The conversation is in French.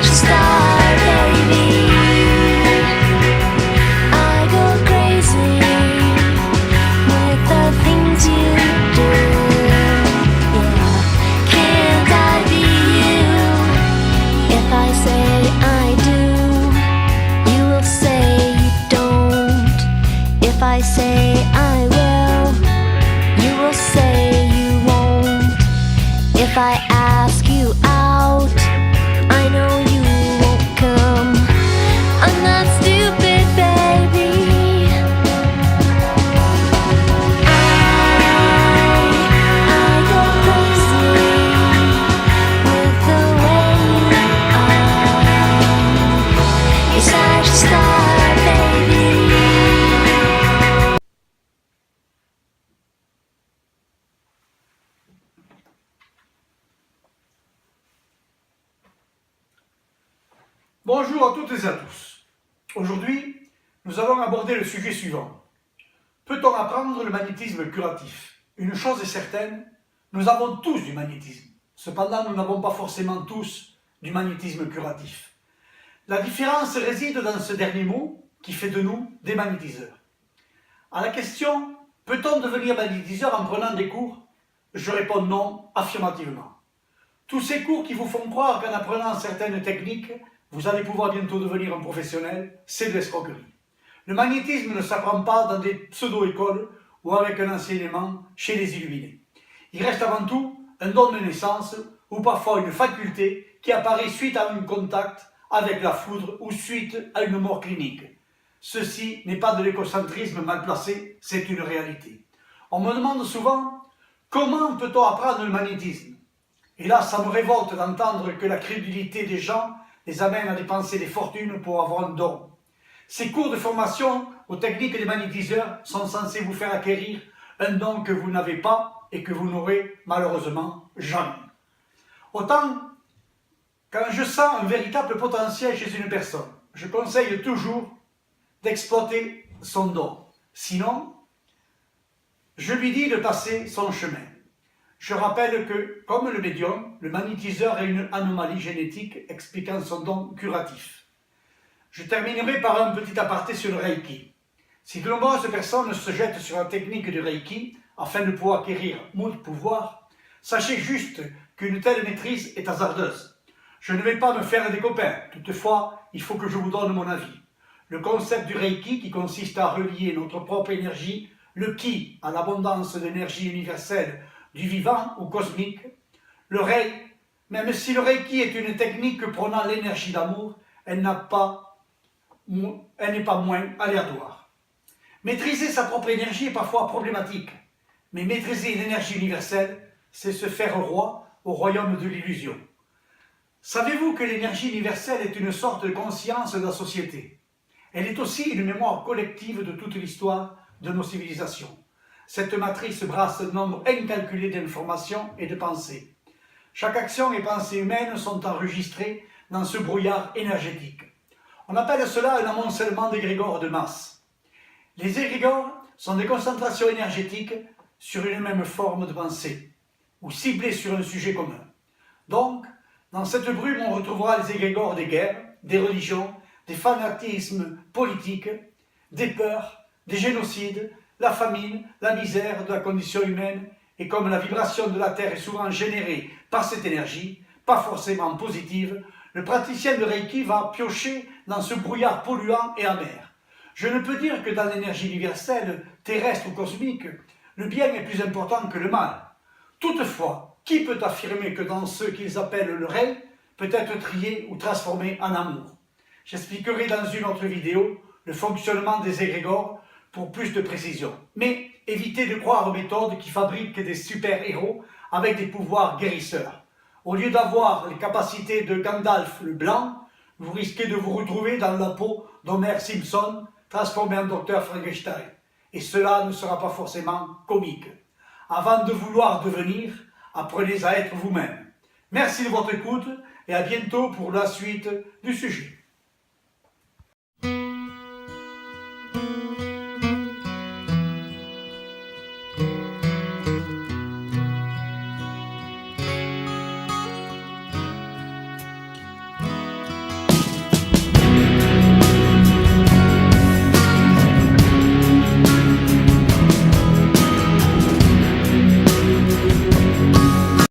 such a star, baby. I go crazy with the things you do. Yeah, can't I be you? If I say I do, you will say you don't. If I say I will, you will say you won't. If I ask you out, I know you won't come. I'm not stupid, baby. I go crazy with the way you are. You're such a star, baby. Bonjour à toutes et à tous. Aujourd'hui, nous allons aborder le sujet suivant. Peut-on apprendre le magnétisme curatif? Une chose est certaine, nous avons tous du magnétisme. Cependant, nous n'avons pas forcément tous du magnétisme curatif. La différence réside dans ce dernier mot qui fait de nous des magnétiseurs. À la question « Peut-on devenir magnétiseur en prenant des cours ?» Je réponds non, affirmativement. Tous ces cours qui vous font croire qu'en apprenant certaines techniques, vous allez pouvoir bientôt devenir un professionnel, c'est de l'escroquerie. Le magnétisme ne s'apprend pas dans des pseudo-écoles ou avec un enseignement chez les illuminés. Il reste avant tout un don de naissance ou parfois une faculté qui apparaît suite à un contact avec la foudre ou suite à une mort clinique. Ceci n'est pas de l'égocentrisme mal placé, c'est une réalité. On me demande souvent comment peut-on apprendre le magnétisme? Et là, ça me révolte d'entendre que la crédulité des gens les amène à dépenser des fortunes pour avoir un don. Ces cours de formation aux techniques des magnétiseurs sont censés vous faire acquérir un don que vous n'avez pas et que vous n'aurez malheureusement jamais. Autant, quand je sens un véritable potentiel chez une personne, je conseille toujours d'exploiter son don. Sinon, je lui dis de passer son chemin. Je rappelle que, comme le médium, le magnétiseur a une anomalie génétique expliquant son don curatif. Je terminerai par un petit aparté sur le Reiki. Si de nombreuses personnes se jettent sur la technique du Reiki afin de pouvoir acquérir moult pouvoir, sachez juste qu'une telle maîtrise est hasardeuse. Je ne vais pas me faire des copains, toutefois, il faut que je vous donne mon avis. Le concept du Reiki, qui consiste à relier notre propre énergie, le Ki, à l'abondance d'énergie universelle, du vivant ou cosmique, le Reiki, même si le Reiki est une technique prônant l'énergie d'amour, elle n'est pas moins aléatoire. Maîtriser sa propre énergie est parfois problématique, mais maîtriser l'énergie universelle, c'est se faire roi au royaume de l'illusion. Savez-vous que l'énergie universelle est une sorte de conscience de la société? Elle est aussi une mémoire collective de toute l'histoire de nos civilisations. Cette matrice brasse un nombre incalculé d'informations et de pensées. Chaque action et pensée humaine sont enregistrées dans ce brouillard énergétique. On appelle cela un amoncellement d'égrégores de masse. Les égrégores sont des concentrations énergétiques sur une même forme de pensée, ou ciblées sur un sujet commun. Donc, dans cette brume, on retrouvera les égrégores des guerres, des religions, des fanatismes politiques, des peurs, des génocides, la famine, la misère de la condition humaine, et comme la vibration de la Terre est souvent générée par cette énergie, pas forcément positive, le praticien de Reiki va piocher dans ce brouillard polluant et amer. Je ne peux dire que dans l'énergie universelle, terrestre ou cosmique, le bien est plus important que le mal. Toutefois, qui peut affirmer que dans ce qu'ils appellent le rêve, peut être trié ou transformé en amour? J'expliquerai dans une autre vidéo le fonctionnement des égrégores pour plus de précision. Mais évitez de croire aux méthodes qui fabriquent des super-héros avec des pouvoirs guérisseurs. Au lieu d'avoir les capacités de Gandalf le Blanc, vous risquez de vous retrouver dans la peau d'Homer Simpson, transformé en docteur Frankenstein. Et cela ne sera pas forcément comique. Avant de vouloir devenir, apprenez à être vous-même. Merci de votre écoute et à bientôt pour la suite du sujet.